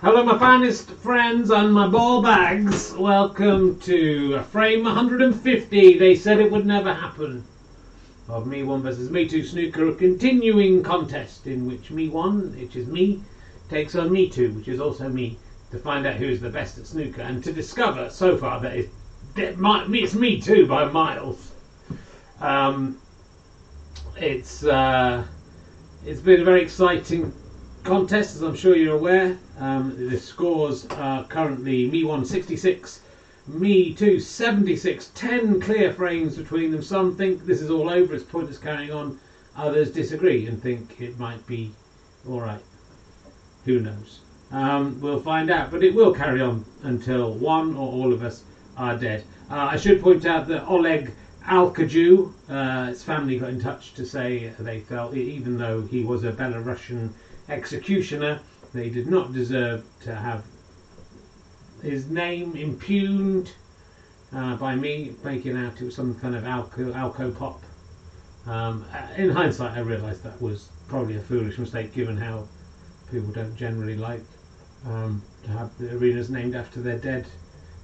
Hello my finest friends and my ball bags. Welcome to frame 150. They said it would never happen. Of Me1 versus Me2 Snooker, a continuing contest in which Me1, which is me, takes on Me2, which is also me, to find out who is the best at snooker and to discover so far that it's Me2 by miles. It's been a very exciting contest, as I'm sure you're aware. The scores are currently Me1 66, Me2 76, 10 clear frames between them. Some think this is all over, it's pointless carrying on. Others disagree and think it might be alright. Who knows? We'll find out, but it will carry on until one or all of us are dead. I should point out that Oleg Alkaju, his family got in touch to say they felt, even though he was a Belarusian executioner, they did not deserve to have his name impugned by me, making out it was some kind of alco pop. In hindsight, I realised that was probably a foolish mistake, given how people don't generally like to have the arenas named after their dead,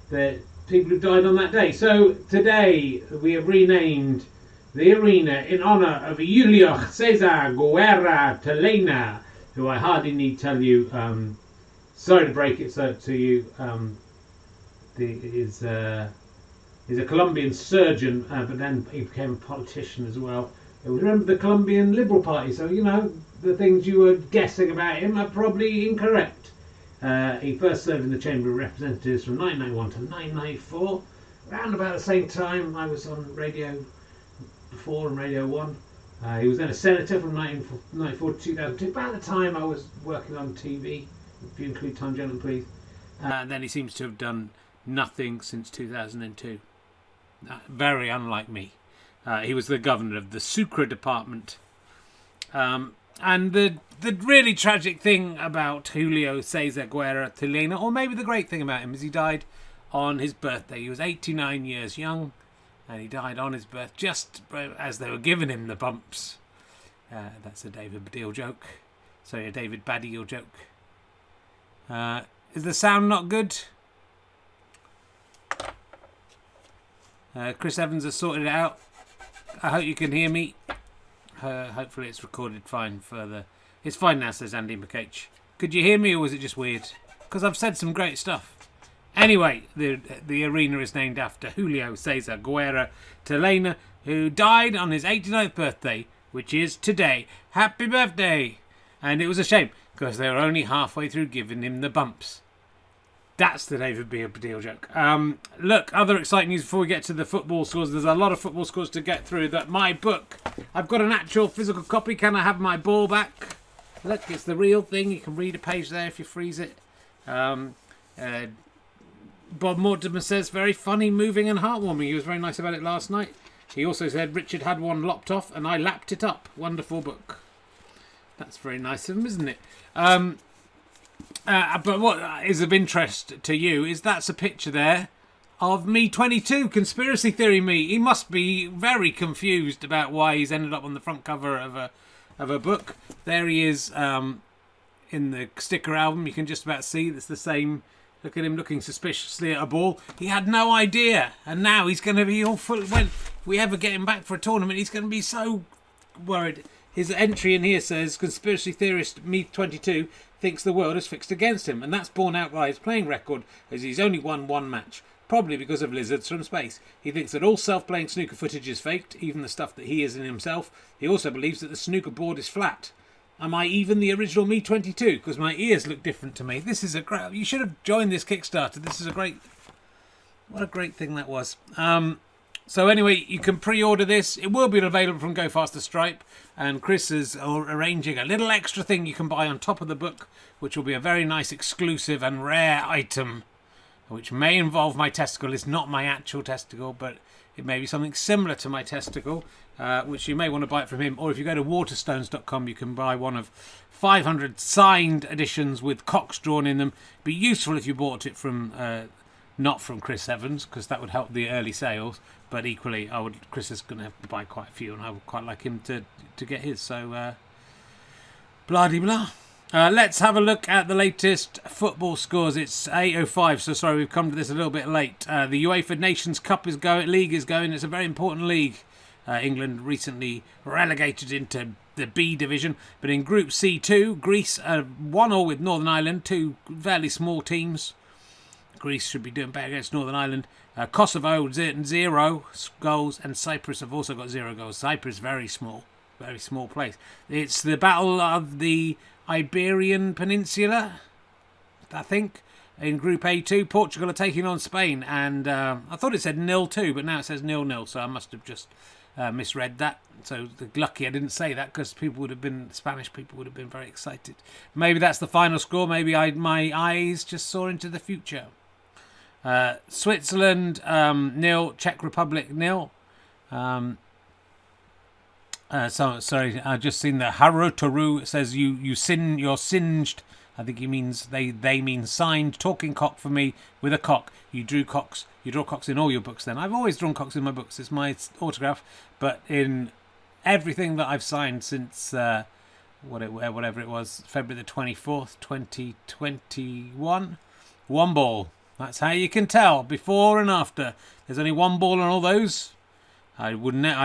their people who died on that day. So today we have renamed the arena in honour of Julio Cesar Guerra Telena, who I hardly need tell you. Sorry to break it to you. He's a Colombian surgeon, but then he became a politician as well. Remember the Colombian Liberal Party, so you know the things you were guessing about him are probably incorrect. He first served in the Chamber of Representatives from 1991 to 1994. Around about the same time I was on Radio 4 and Radio 1. He was then a senator from 1994 to 2002. About the time I was working on TV, if you include Time Gentleman, please. And then he seems to have done nothing since 2002. Very unlike me. He was the governor of the Sucre department. And the really tragic thing about Julio Cesar Guerra Telena, or maybe the great thing about him, is he died on his birthday. He was 89 years young. And he died on his birth just as they were giving him the bumps. That's a David Baddiel joke. Sorry, a David Baddiel joke. Is the sound not good? Chris Evans has sorted it out. I hope you can hear me. Hopefully it's recorded fine further. It's fine now, says Andy McH. Could you hear me, or was it just weird? Because I've said some great stuff. Anyway, the arena is named after Julio Cesar Guerra Telena, who died on his 89th birthday, which is today. Happy birthday! And it was a shame, because they were only halfway through giving him the bumps. That's the David Baddiel joke. Look, other exciting news before we get to the football scores. There's a lot of football scores to get through. That my book, I've got an actual physical copy. Can I have my ball back? Look, it's the real thing. You can read a page there if you freeze it. Bob Mortimer says, very funny, moving and heartwarming. He was very nice about it last night. He also said Richard had one lopped off and I lapped it up. Wonderful book. That's very nice of him, isn't it? But what is of interest to you is that's a picture there of Me22, conspiracy theory me. He must be very confused about why he's ended up on the front cover of a book. There he is in the sticker album. You can just about see it's the same. Look at him looking suspiciously at a ball. He had no idea. And now he's going to be all full. When we ever get him back for a tournament, he's going to be so worried. His entry in here says, conspiracy theorist Me22 thinks the world is fixed against him. And that's borne out by his playing record, as he's only won one match. Probably because of lizards from space. He thinks that all self-playing snooker footage is faked, even the stuff that he is in himself. He also believes that the snooker board is flat. Am I even the original Me22? Because my ears look different to me. This is a great... You should have joined this Kickstarter. This is a great... What a great thing that was. So anyway, you can pre-order this. It will be available from Go Faster Stripe. And Chris is arranging a little extra thing you can buy on top of the book, which will be a very nice, exclusive and rare item, which may involve my testicle. It's not my actual testicle, but it may be something similar to my testicle, which you may want to buy it from him. Or if you go to waterstones.com, you can buy one of 500 signed editions with cocks drawn in them. It'd be useful if you bought it from not from Chris Evans, because that would help the early sales. But equally, Chris is going to have to buy quite a few, and I would quite like him to get his. So, blah-de-blah. Let's have a look at the latest football scores. It's 8:05, so sorry we've come to this a little bit late. The UEFA Nations Cup league is going. It's a very important league. England recently relegated into the B division, but in Group C2, Greece 1-1 with Northern Ireland, two fairly small teams. Greece should be doing better against Northern Ireland. Kosovo 0 goals, and Cyprus have also got 0 goals. Cyprus very small place. It's the battle of the Iberian Peninsula, I think. In Group A2, Portugal are taking on Spain, and I thought it said 0-2, but now it says 0-0, so I must have just misread that. So lucky I didn't say that, because Spanish people would have been very excited. Maybe that's the final score. Maybe my eyes just saw into the future. Switzerland 0, Czech Republic 0. Sorry, I just seen the Harotaru says you're singed. I think he means they mean signed. Talking cock for me with a cock. You draw cocks in all your books. Then I've always drawn cocks in my books. It's my autograph, but in everything that I've signed since whatever it was, February the 24th, 2021, one ball. That's how you can tell before and after. There's only one ball on all those. I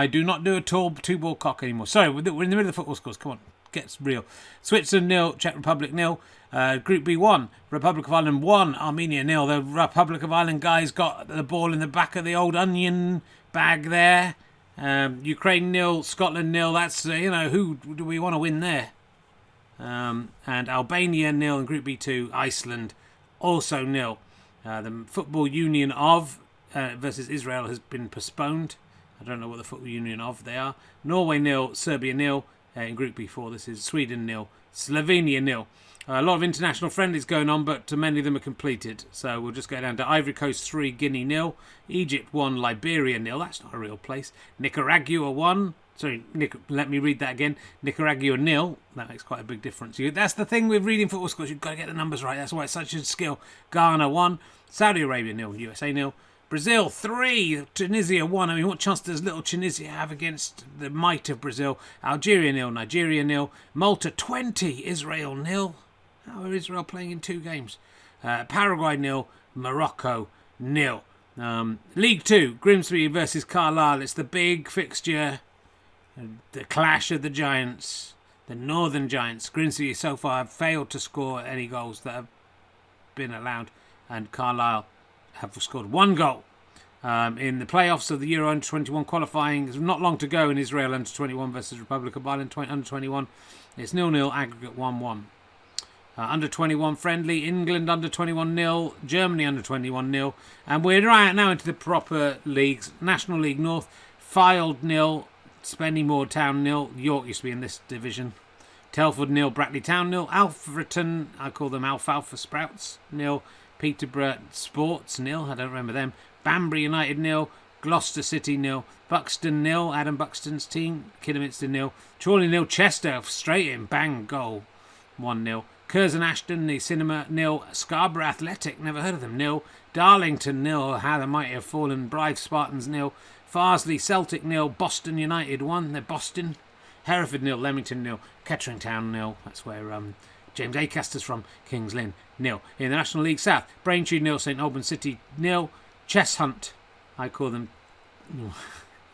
do not do a two-ball cock anymore. Sorry, we're in the middle of the football scores. Come on, get real. Switzerland 0, Czech Republic 0. Group B 1, Republic of Ireland 1, Armenia 0. The Republic of Ireland guys got the ball in the back of the old onion bag there. Ukraine 0, Scotland 0. That's, who do we want to win there? And Albania 0 in Group B 2, Iceland also 0. The Football Union of versus Israel has been postponed. I don't know what the Football Union of they are. Norway 0, Serbia 0. In Group B4, this is Sweden 0, Slovenia 0. A lot of international friendlies going on, but many of them are completed. So we'll just go down to Ivory Coast 3, Guinea 0. Egypt 1, Liberia 0. That's not a real place. Nicaragua 1. Sorry, let me read that again. Nicaragua 0. That makes quite a big difference. That's the thing with reading football scores. You've got to get the numbers right. That's why it's such a skill. Ghana 1. Saudi Arabia 0. USA 0. Brazil 3. Tunisia 1. I mean, what chance does little Tunisia have against the might of Brazil? Algeria 0. Nigeria 0. Malta 20. Israel 0. How are Israel playing in 2 games? Paraguay 0. Morocco 0. League 2. Grimsby versus Carlisle. It's the big fixture. The clash of the giants, the Northern Giants. Grimsby so far have failed to score any goals that have been allowed, and Carlisle have scored 1 goal. In the playoffs of the Euro Under-21 qualifying, there's not long to go in Israel Under-21 versus Republic of Ireland Under-21. It's 0-0, aggregate 1-1. Under-21 friendly, England Under-21 0, Germany Under-21 0, and we're right now into the proper leagues. National League North, Fylde 0, Spennymoor Town 0. York used to be in this division. Telford 0, Brackley Town 0. Alfreton, I call them Alfalfa Sprouts 0. Peterborough Sports 0. I don't remember them. Banbury United 0. Gloucester City 0. Buxton 0. Adam Buxton's team. Kidderminster 0. Chorley 0. Chester straight in, bang, goal 1-0. Curzon Ashton, the Cinema 0. Scarborough Athletic, never heard of them 0. Darlington 0. How the mighty have fallen. Blythe Spartans 0. Farsley Celtic 0, Boston United 1, they're Boston. Hereford 0, Leamington 0, Kettering Town 0, that's where James Acaster's from, Kings Lynn 0. In the National League South, Braintree 0, St Albans City 0, Chess Hunt, I call them,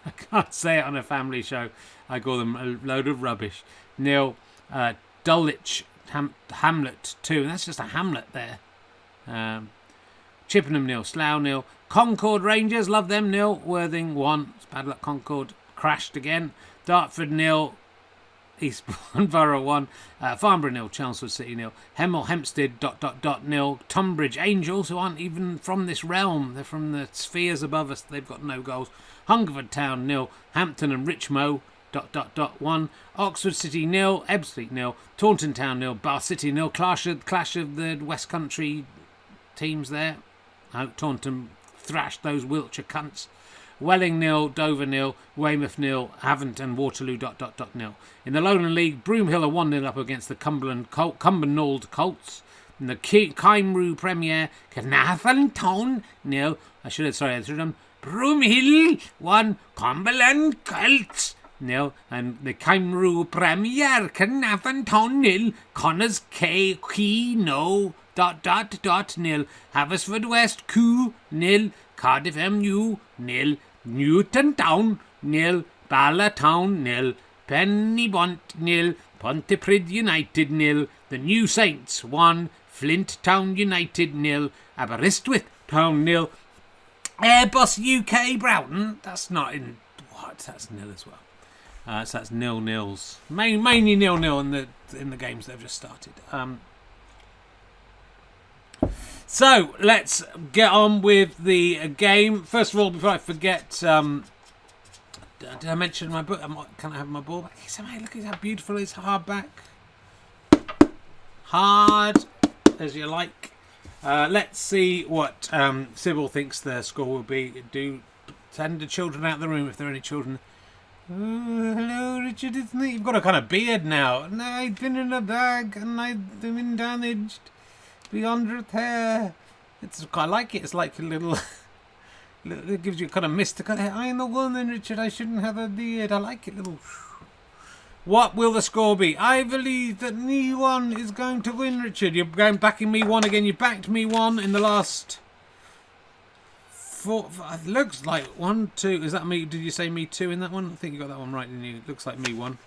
I can't say it on a family show, I call them a load of rubbish, 0, Dulwich Hamlet 2, and that's just a hamlet there. Chippenham 0, Slough 0, Concord Rangers, love them 0, Worthing 1, it's bad luck Concord, crashed again, Dartford 0, Eastbourne Borough 1, Farnborough 0, Chelmsford City 0, Hemel Hempstead ... 0, Tunbridge Angels, who aren't even from this realm, they're from the spheres above us, they've got no goals, Hungerford Town 0, Hampton and Richmond ... 1, Oxford City 0, Ebbsfleet 0, Taunton Town 0, Bath City 0, clash of the West Country teams there. Taunton thrashed those Wiltshire cunts. Welling 0, Dover 0, Weymouth 0, Havant and Waterloo ... 0. In the Lowland League, Broomhill are 1-0 up against the Cumbernauld Colts. In the Kymru Premier, Caernarfon Town 0. I should have done Broomhill 1, Cumberland Colts nil, and the Cymru Premier Carnarvon nil, Connors K no nil, Haversford West Q nil, Cardiff MU nil, Newton Town nil, Bala Town nil, Pennybont nil, Pontypridd United nil, the New Saints 1, Flint Town United nil, Aberystwyth Town nil, Airbus UK Broughton. That's not in what? That's nil as well. So that's 0-0s. Mainly 0-0 in the games that have just started. So let's get on with the game. First of all, before I forget, did I mention my book? Can I have my ball back? Look at how beautiful it is. Hardback. Hard as you like. Let's see what Sybil thinks the score will be. Do send the children out of the room if there are any children. Oh, hello, Richard. Isn't it? You've got a kind of beard now. No, I've been in a bag and I've been damaged beyond repair. I like it. It's like a little. It gives you a kind of mystical. I'm a woman, Richard. I shouldn't have a beard. I like it. Little. What will the score be? I believe that Me1 is going to win, Richard. You're going backing Me1 again. You backed Me1 in the last 4. It looks like 1, 2. Is that me? Did you say Me2 in that one? I think you got that one right, didn't you? It looks like Me1.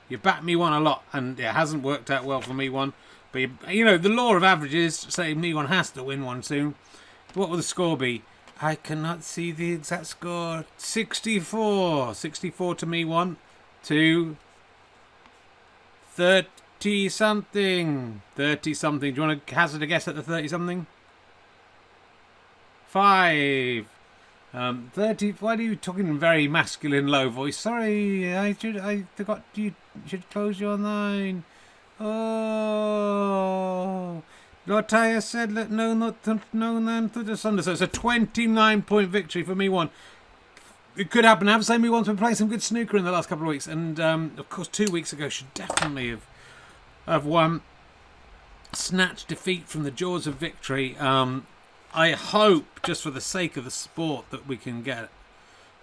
You backed Me1 a lot, and it hasn't worked out well for Me1. But you know the law of averages say Me1 has to win one soon. What will the score be? I cannot see the exact score. 64. 64 to Me1. To 30-something. 30-something. Do you want to hazard a guess at the 30-something? 5. 30. Why are you talking in very masculine, low voice? Sorry, I forgot you should close your 9. Oh. Lord Tyre said, let no none to the thunder. So it's a 29-point victory for Me1. It could happen. I have to say Me1's been playing some good snooker in the last couple of weeks. And, of course, 2 weeks ago, should definitely have won. Snatched defeat from the jaws of victory. I hope, just for the sake of the sport, that we can get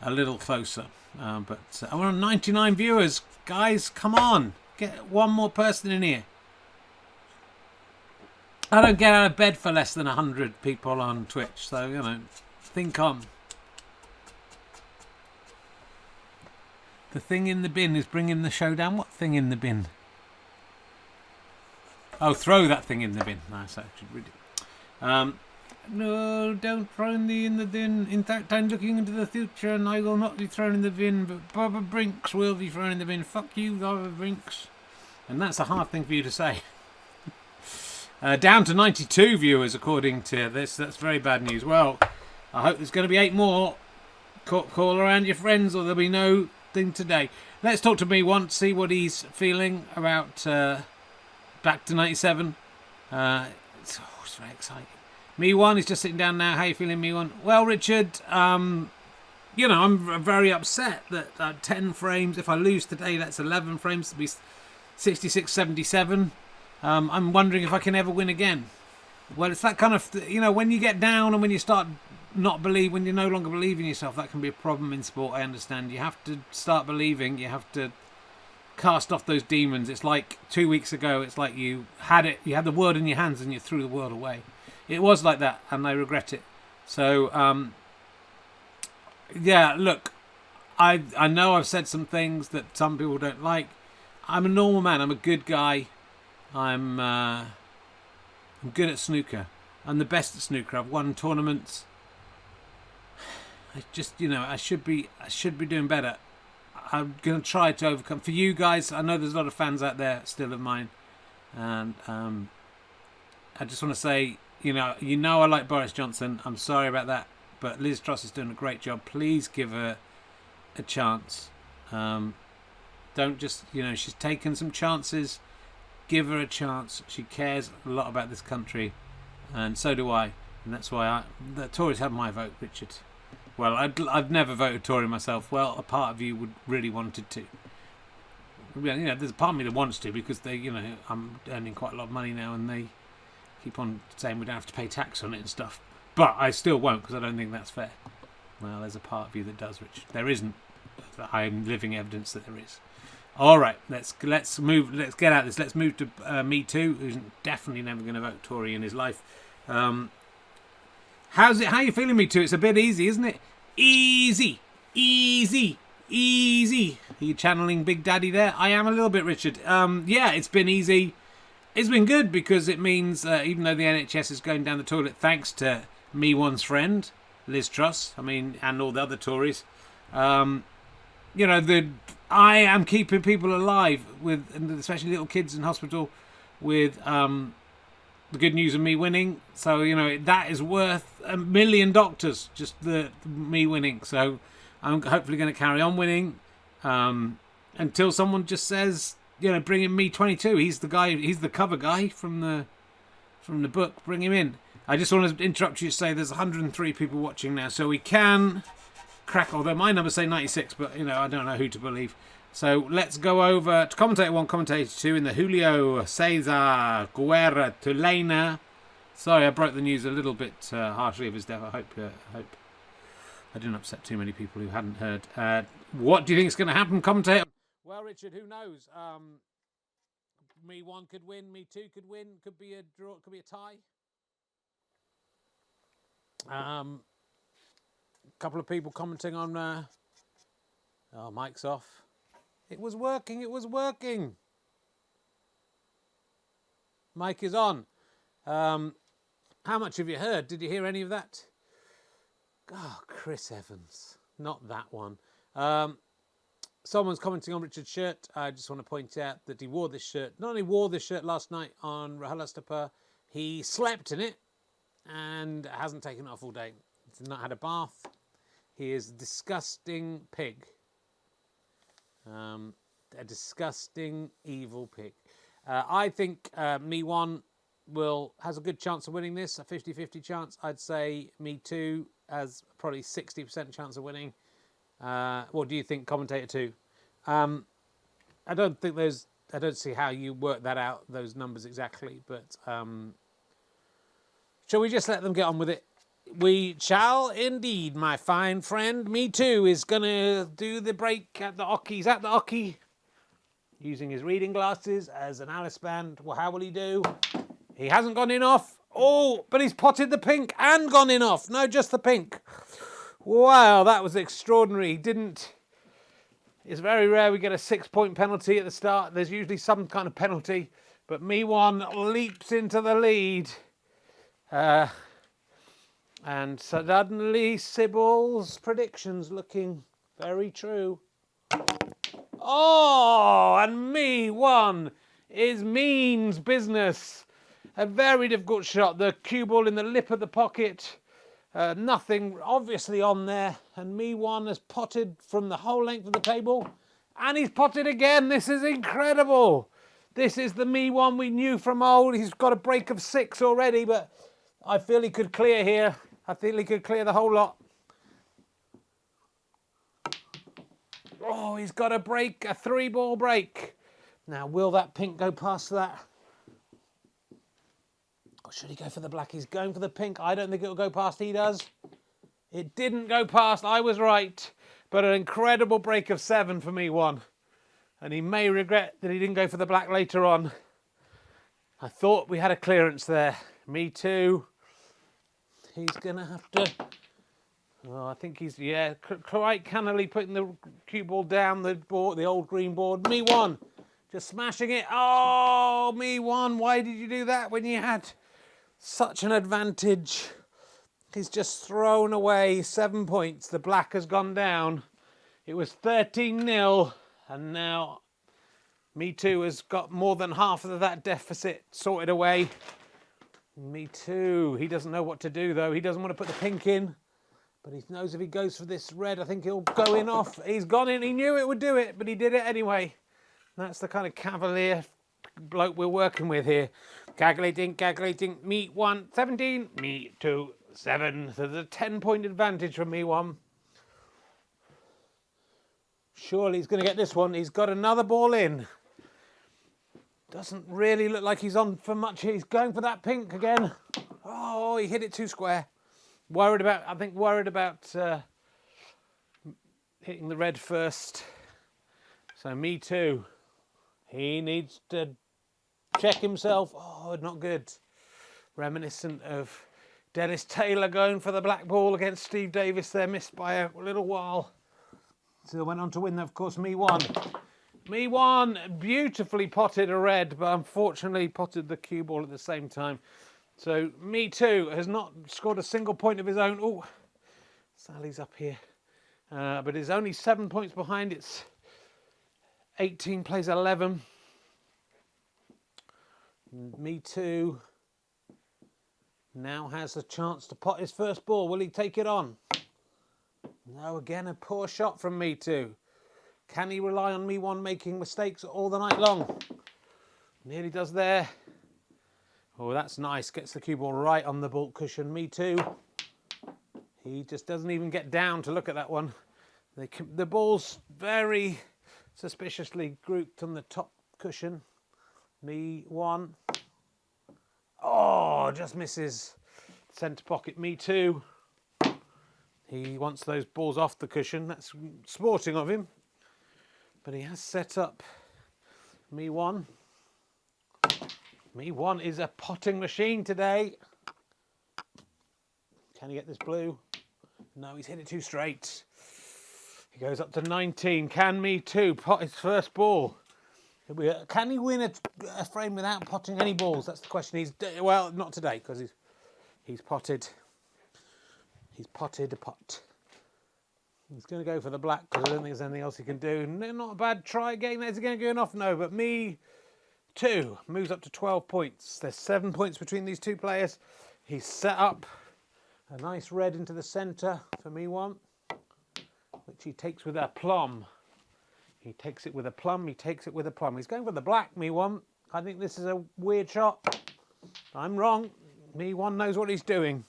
a little closer. But we're on 99 viewers. Guys, come on. Get one more person in here. I don't get out of bed for less than 100 people on Twitch, so, you know, think on. The thing in the bin is bringing the show down. What thing in the bin? Oh, throw that thing in the bin. Nice, I should read it. No, don't throw me in the bin. In fact, I'm looking into the future and I will not be thrown in the bin, but Barbara Brinks will be thrown in the bin. Fuck you, Barbara Brinks. And that's a hard thing for you to say. Down to 92 viewers, according to this. That's very bad news. Well, I hope there's going to be 8 more. Call around your friends, or there'll be no thing today. Let's talk to Me1, see what he's feeling about back to 97. It's very exciting. Me1 is just sitting down now. How are you feeling, Me1? Well, Richard, you know, I'm very upset that 10 frames. If I lose today, that's 11 frames to be 66, 77. I'm wondering if I can ever win again. Well, it's that kind of, you know, when you get down and when you start when you no longer believe in yourself, that can be a problem in sport. I understand. You have to start believing. You have to cast off those demons. It's like 2 weeks ago. It's like you had the word in your hands and you threw the word away. It was like that, and I regret it. So, yeah, look, I know I've said some things that some people don't like. I'm a normal man. I'm a good guy. I'm good at snooker. I'm the best at snooker. I've won tournaments. I just, you know, I should be doing better. I'm going to try to overcome. For you guys, I know there's a lot of fans out there still of mine. And I just want to say, you know I like Boris Johnson. I'm sorry about that. But Liz Truss is doing a great job. Please give her a chance. Don't just, you know, she's taken some chances. Give her a chance. She cares a lot about this country, and so do I. And that's why the Tories have my vote, Richard. Well, I've never voted Tory myself. Well, a part of you would really wanted to. You know, there's a part of me that wants to because they, you know, I'm earning quite a lot of money now, and they keep on saying we don't have to pay tax on it and stuff. But I still won't because I don't think that's fair. Well, there's a part of you that does, Richard. There isn't. I'm living evidence that there is. All right, let's move. Let's get out of this. Let's move to Me2, who's definitely never going to vote Tory in his life. How's it? How are you feeling, Me2? It's a bit easy, isn't it? Easy. Are you channeling Big Daddy there? I am a little bit, Richard. Yeah, it's been easy. It's been good because it means even though the NHS is going down the toilet, thanks to Me1's friend Liz Truss, and all the other Tories, I am keeping people alive with, especially little kids in hospital, with the good news of me winning. So that is worth $1 million, just the me winning. So I'm hopefully going to carry on winning until someone just says, bring in Me22. He's the guy. He's the cover guy from the book. Bring him in. I just want to interrupt you to say there's 103 people watching now, so we can crack. Although my numbers say 96, but I don't know who to believe. So let's go over to commentator 1, commentator 2 in the Julio Cesar Guerra Tulena. Sorry, I broke the news a little bit harshly of his death. I hope I didn't upset too many people who hadn't heard. What do you think is going to happen, commentator? Well, Richard, who knows? Me1 could win, Me2 could win, could be a draw, could be a tie. A couple of people commenting on. Oh, mic's off. It was working. Mic is on. How much have you heard? Did you hear any of that? Oh, Chris Evans. Not that one. Someone's commenting on Richard's shirt. I just want to point out that he wore this shirt. Not only wore this shirt last night on Rahalastapa, he slept in it and hasn't taken it off all day. He's not had a bath. He is a disgusting pig. A disgusting, evil pig. I think Me1 has a good chance of winning this, a 50-50 chance. I'd say Me2 has probably 60% chance of winning. What do you think, commentator 2? I don't see how you work that out, those numbers exactly, but shall we just let them get on with it? We shall indeed, my fine friend. Me2 is going to do the break at the hockey. He's at the hockey, using his reading glasses as an Alice band. Well, how will he do? He hasn't gone in off. Oh, but he's potted the pink and gone in off. No, just the pink. Wow, that was extraordinary. It's very rare we get a 6-point penalty at the start. There's usually some kind of penalty, but Me1 leaps into the lead. And suddenly Sybil's predictions looking very true. Oh, and Me1 is means business. A very difficult shot. The cue ball in the lip of the pocket. Nothing obviously on there. And Me1 has potted from the whole length of the table. And he's potted again. This is incredible. This is the Me1 we knew from old. He's got a break of 6 already, but I feel he could clear here. I feel he could clear the whole lot. Oh, he's got a break, a 3-ball break. Now, will that pink go past that? Or should he go for the black? He's going for the pink. I don't think it will go past. He does. It didn't go past. I was right. But an incredible break of 7 for Me1. And he may regret that he didn't go for the black later on. I thought we had a clearance there. Me2. He's going to have to... Oh, I think he's, quite cannily putting the cue ball down the board, the old green board. Me1, just smashing it. Oh, Me1, why did you do that when you had such an advantage? He's just thrown away 7 points. The black has gone down. It was 13-0, and now Me2 has got more than half of that deficit sorted away. Me2, he doesn't know what to do though. He doesn't want to put the pink in, but he knows if he goes for this red, I think he'll go in off. He's gone in, he knew it would do it, but he did it anyway. That's the kind of cavalier bloke we're working with here. Calculating, Me1, 17, Me2, 7. So there's a 10-point advantage for Me1. Surely he's going to get this one. He's got another ball in. Doesn't really look like he's on for much. He's going for that pink again. Oh, he hit it too square. Worried about hitting the red first. So Me2, he needs to check himself. Oh, not good. Reminiscent of Dennis Taylor going for the black ball against Steve Davis there, missed by a little while. So went on to win, of course, Me1. Me1 beautifully potted a red, but unfortunately potted the cue ball at the same time. So Me2 has not scored a single point of his own. Oh, Sally's up here. But is only 7 points behind. It's 18 plays 11. Me2 now has a chance to pot his first ball. Will he take it on? No, again, a poor shot from Me2. Can he rely on Me1 making mistakes all the night long? Nearly does there. Oh, that's nice. Gets the cue ball right on the baulk cushion. Me2. He just doesn't even get down to look at that one. The ball's very suspiciously grouped on the top cushion. Me1. Oh, just misses centre pocket. Me2. He wants those balls off the cushion. That's sporting of him. But he has set up Me1. Me1 is a potting machine today. Can he get this blue? No, he's hit it too straight. He goes up to 19. Can Me2 pot his first ball? Can he win a frame without potting any balls? That's the question. Well, not today, because he's potted. He's potted a pot. He's going to go for the black because I don't think there's anything else he can do. Not a bad try again. Is he going to go off? No, but Me2 moves up to 12 points. There's 7 points between these two players. He's set up a nice red into the centre for Me1, which he takes with aplomb. He takes it with aplomb. He takes it with aplomb. He's going for the black, Me1. I think this is a weird shot. I'm wrong. Me1 knows what he's doing.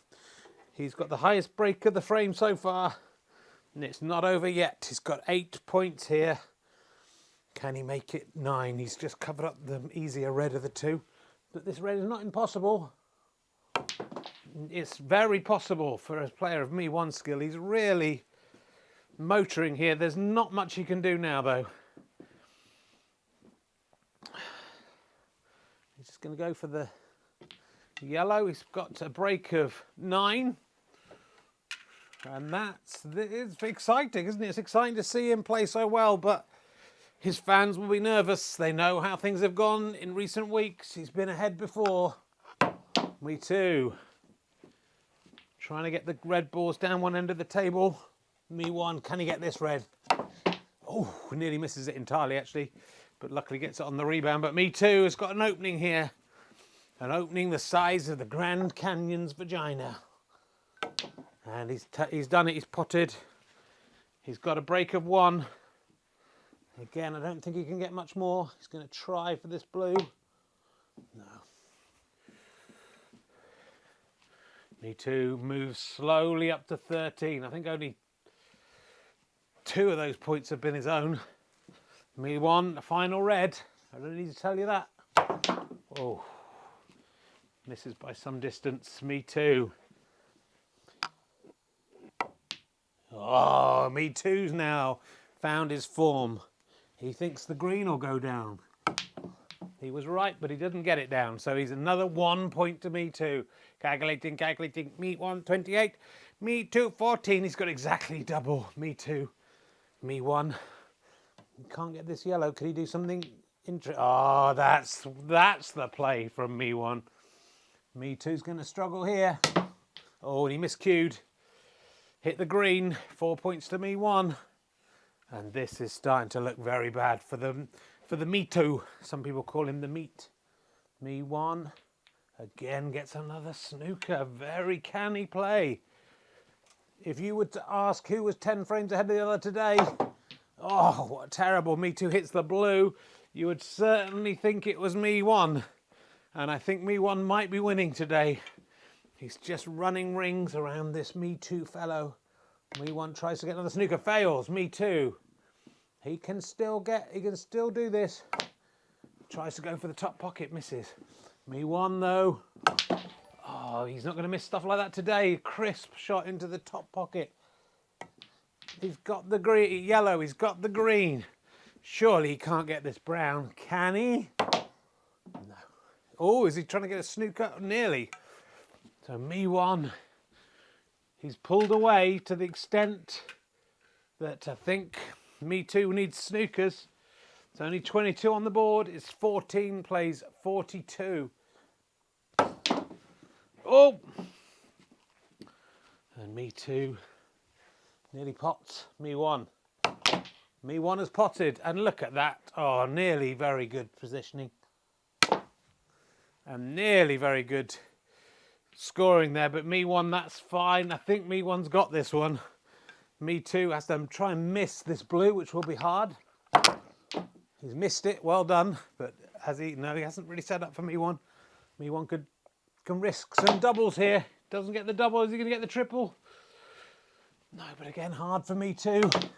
He's got the highest break of the frame so far. And it's not over yet. He's got 8 points here. Can he make it 9? He's just covered up the easier red of the two. But this red is not impossible. It's very possible for a player of Me1 skill. He's really motoring here. There's not much he can do now, though. He's just going to go for the yellow. He's got a break of 9. And it's exciting, isn't it? It's exciting to see him play so well, but his fans will be nervous. They know how things have gone in recent weeks. He's been ahead before. Me2. Trying to get the red balls down one end of the table. Me1, can he get this red? Oh, nearly misses it entirely, actually. But luckily gets it on the rebound. But Me2 has got an opening here. An opening the size of the Grand Canyon's vagina. And he's done it, he's potted. He's got a break of 1. Again, I don't think he can get much more. He's going to try for this blue. No. Me2 moves slowly up to 13. I think only 2 of those points have been his own. Me1, a final red. I don't need to tell you that. Oh. Misses by some distance. Me2. Oh, Me2's now found his form. He thinks the green will go down. He was right, but he didn't get it down. So he's another 1 point to Me2. Calculating. Me1, 28. Me2, 14. He's got exactly double. Me2. Me1. He can't get this yellow. Could he do something interesting? Oh, that's the play from Me1. Me2's going to struggle here. Oh, and he miscued. Hit the green, 4 points to Me1. And this is starting to look very bad for the Me2. Some people call him the meat. Me1 again gets another snooker. Very canny play. If you were to ask who was 10 frames ahead of the other today, oh, what terrible. Me2 hits the blue. You would certainly think it was Me1. And I think Me1 might be winning today. He's just running rings around this Me2 fellow. Me1 tries to get another snooker, fails. Me2. He can still do this. Tries to go for the top pocket, misses. Me1 though. Oh, he's not going to miss stuff like that today. Crisp shot into the top pocket. He's got the green, yellow, he's got the green. Surely he can't get this brown, can he? No. Oh, is he trying to get a snooker? Nearly. So Me1, he's pulled away to the extent that I think Me2 needs snookers. It's only 22 on the board. It's 14 plays 42. Oh! And Me2 nearly pots Me1. Me1 has potted, and look at that. Oh, nearly very good positioning. And nearly very good scoring there, but Me1, that's fine. I think Me1's got this one. Me2 has to try and miss this blue, which will be hard. He's missed it, well done. But has he? No, he hasn't really set up for Me1. Me1 can risk some doubles here. Doesn't get the double, is he going to get the triple? No, but again, hard for Me2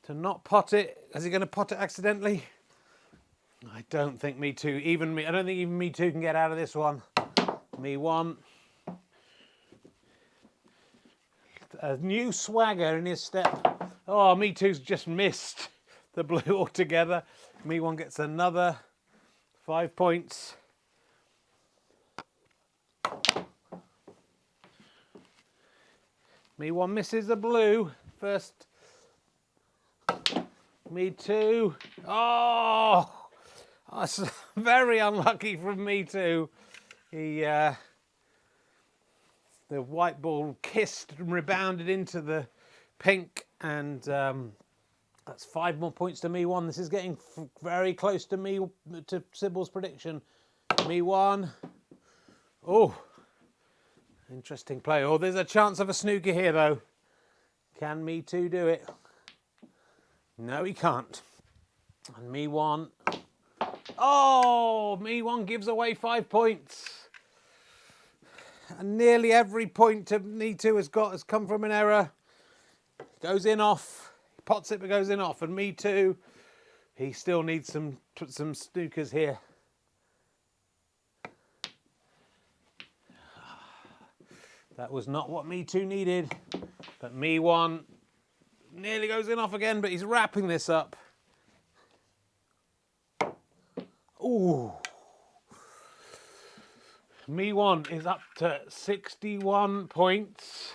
to not pot it. Is he going to pot it accidentally? I don't think Me2, I don't think even Me2 can get out of this one. Me1. A new swagger in his step. Oh, Me2's just missed the blue altogether. Me1 gets another 5 points. Me1 misses the blue first. Me2. Oh, that's very unlucky from Me2. The white ball kissed and rebounded into the pink, and that's 5 more points to Me1. This is getting very close to Sybil's prediction. Me1. Oh, interesting play. Oh, there's a chance of a snooker here, though. Can Me2 do it? No, he can't. And Me1. Oh, Me1 gives away 5 points. And nearly every point Me2 has come from an error. Goes in off. He pots it but goes in off. And Me2, he still needs some snookers here. That was not what Me2 needed. But Me1 nearly goes in off again, but he's wrapping this up. Ooh. Me1 is up to 61 points.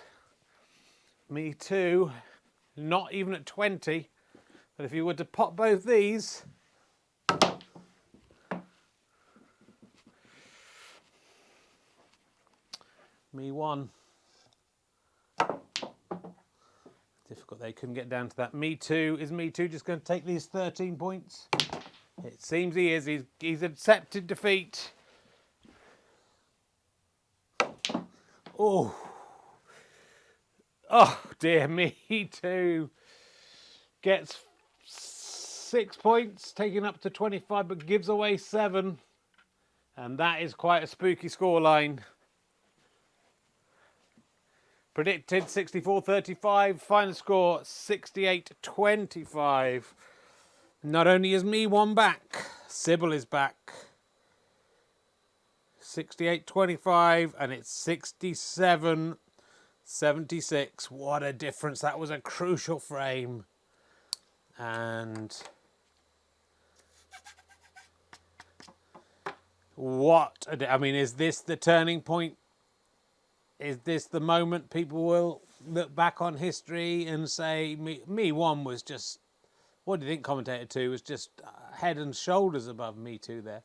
Me2, not even at 20. But if you were to pot both these, Me1. Difficult, they couldn't get down to that. Me2, is Me2 just going to take these 13 points? It seems he is. He's accepted defeat. Oh. Oh dear, Me2 gets 6 points, taking up to 25, but gives away 7. And that is quite a spooky scoreline. Predicted 64-35, final score 68-25. Not only is Me1 back, Sybil is back. 68-25, and it's 67-76. What a difference. That was a crucial frame. And is this the turning point? Is this the moment people will look back on history and say Me1 was just, what do you think commentator 2 was just head and shoulders above Me2 there?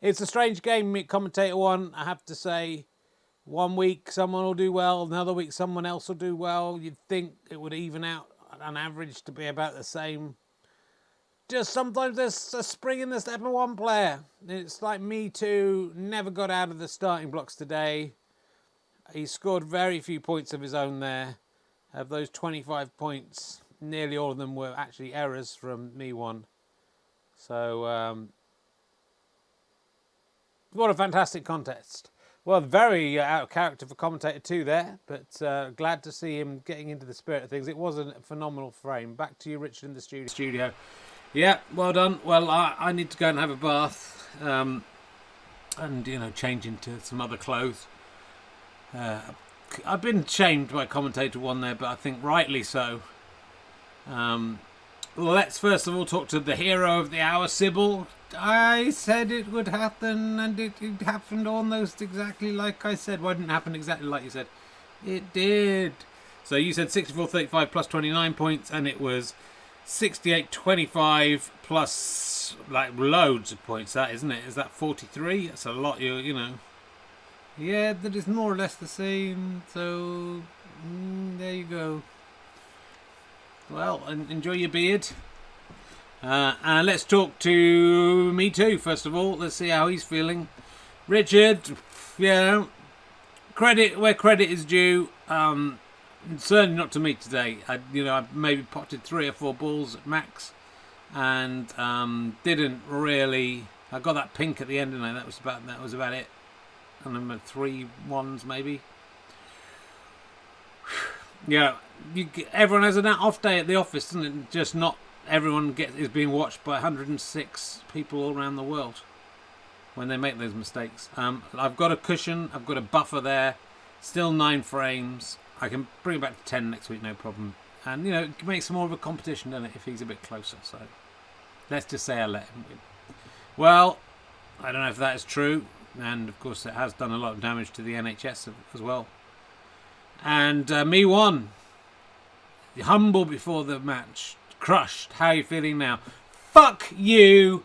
It's a strange game, commentator 1, I have to say. One week someone will do well, another week someone else will do well. You'd think it would even out on average to be about the same. Just sometimes there's a spring in the step of one player. It's like Me2 never got out of the starting blocks today. He scored very few points of his own there. Of those 25 points, nearly all of them were actually errors from Me1. So, what a fantastic contest. Well, very out of character for commentator 2 there, but glad to see him getting into the spirit of things. It was a phenomenal frame. Back to you, Richard, in the studio. Yeah, well done. Well, I need to go and have a bath and, change into some other clothes. I've been shamed by commentator 1 there, but I think rightly so. Let's first of all talk to the hero of the hour, Sybil. I said it would happen, and it happened almost exactly like I said. Well, it didn't happen exactly like you said. It did. So you said 64.35 plus 29 points, and it was 68.25 plus like loads of points. That isn't it? Is that 43? That's a lot. You know. Yeah, that is more or less the same. So there you go. Well, enjoy your beard. And let's talk to Me2 first of all. Let's see how he's feeling. Richard, credit where credit is due. Certainly not to me today. I maybe potted 3 or 4 balls at max, and didn't really. I got that pink at the end, and that was about it. And then 3 ones maybe. Yeah, everyone has an off day at the office, doesn't it? Just not everyone is being watched by 106 people all around the world when they make those mistakes. I've got a cushion, I've got a buffer there, still 9 frames. I can bring it back to 10 next week, no problem. And it makes more of a competition, doesn't it, if he's a bit closer. So let's just say I let him win. Well, I don't know if that is true, and of course it has done a lot of damage to the NHS as well. And Me1, humble before the match, crushed. How are you feeling now? Fuck you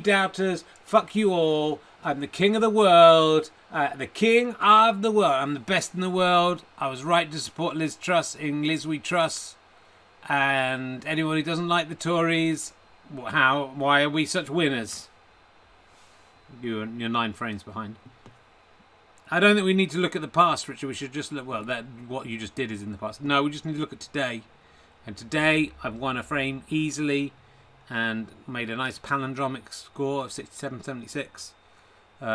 doubters, fuck you all. I'm the king of the world, the king of the world. I'm the best in the world. I was right to support Liz Truss in Liz We Truss. And anyone who doesn't like the Tories, why are we such winners? You're 9 frames behind. I don't think we need to look at the past, Richard. We should just look. Well, what you just did is in the past. No, we just need to look at today. And today, I've won a frame easily, and made a nice palindromic score of 67.76.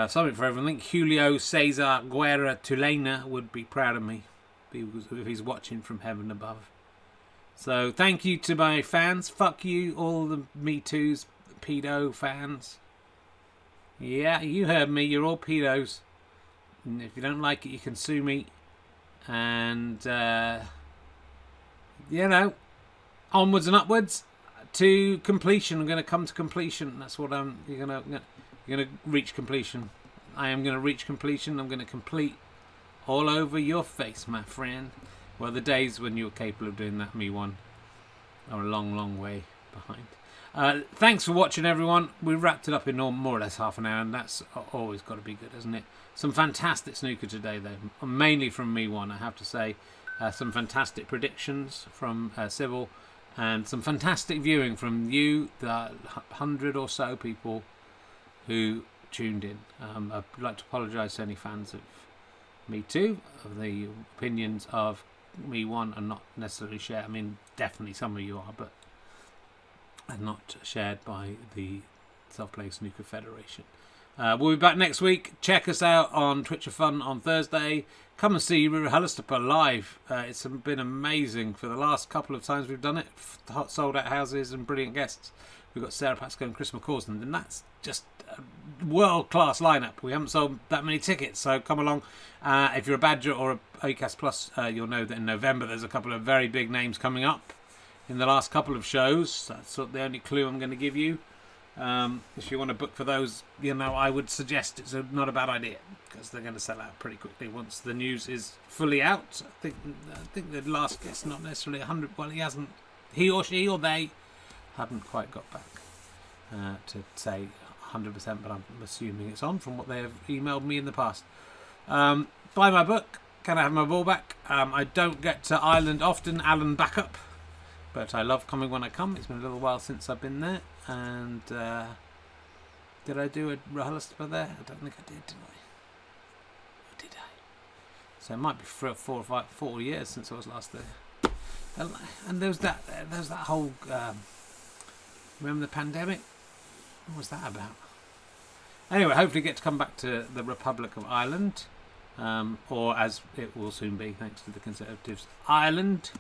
Something for everyone. I think Julio Cesar Guerra Tulena would be proud of me if he's watching from heaven above. So thank you to my fans. Fuck you, all the Me2's pedo fans. Yeah, you heard me. You're all pedos. And if you don't like it, you can sue me. And, onwards and upwards to completion. I'm going to come to completion. That's what you're going to reach completion. I am going to reach completion. I'm going to complete all over your face, my friend. Well, the days when you were capable of doing that, Me1, are a long, long way behind. Thanks for watching, everyone. We wrapped it up in more or less half an hour, and that's always got to be good, isn't it? Some fantastic snooker today, though, mainly from Me1, I have to say. Some fantastic predictions from Sybil, and some fantastic viewing from you, the 100 or so people who tuned in. I'd like to apologise to any fans of Me2, of the opinions of Me1 are not necessarily shared. I mean, definitely some of you are, but are not shared by the Self-Playing Snooker Federation. We'll be back next week. Check us out on Twitch of Fun on Thursday. Come and see Hullistopper live. It's been amazing for the last couple of times we've done it. Sold out houses and brilliant guests. We've got Sarah Pascoe and Chris McCausland, and that's just a world-class lineup. We haven't sold that many tickets, so come along. If you're a Badger or a Acast Plus, you'll know that in November there's a couple of very big names coming up in the last couple of shows. That's sort of the only clue I'm going to give you. If you want to book for those, I would suggest it's not a bad idea, because they're going to sell out pretty quickly once the news is fully out. I think the last guest, not necessarily 100. Well, he or she or they haven't quite got back to say 100%, but I'm assuming it's on from what they have emailed me in the past. Buy my book. Can I have my ball back? I don't get to Ireland often. Alan backup. But I love coming when I come. It's been a little while since I've been there. And did I do a Hullistopper there? I don't think I did I? Or did I? So it might be 4 years since I was last there. And there's that whole. Remember the pandemic? What was that about? Anyway, hopefully get to come back to the Republic of Ireland, or as it will soon be, thanks to the Conservatives, Ireland.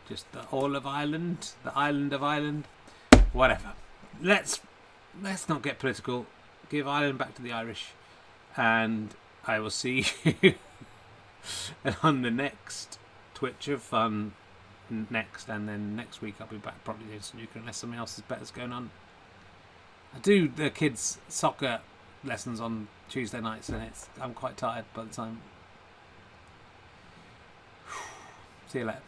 Just the whole of Ireland, the island of Ireland, whatever. Let's not get political. Give Ireland back to the Irish, and I will see you on the next Twitch of Fun next, and then next week I'll be back probably doing snooker unless something else is better's going on. I do the kids' soccer lessons on Tuesday nights, and I'm quite tired by the time. See you later.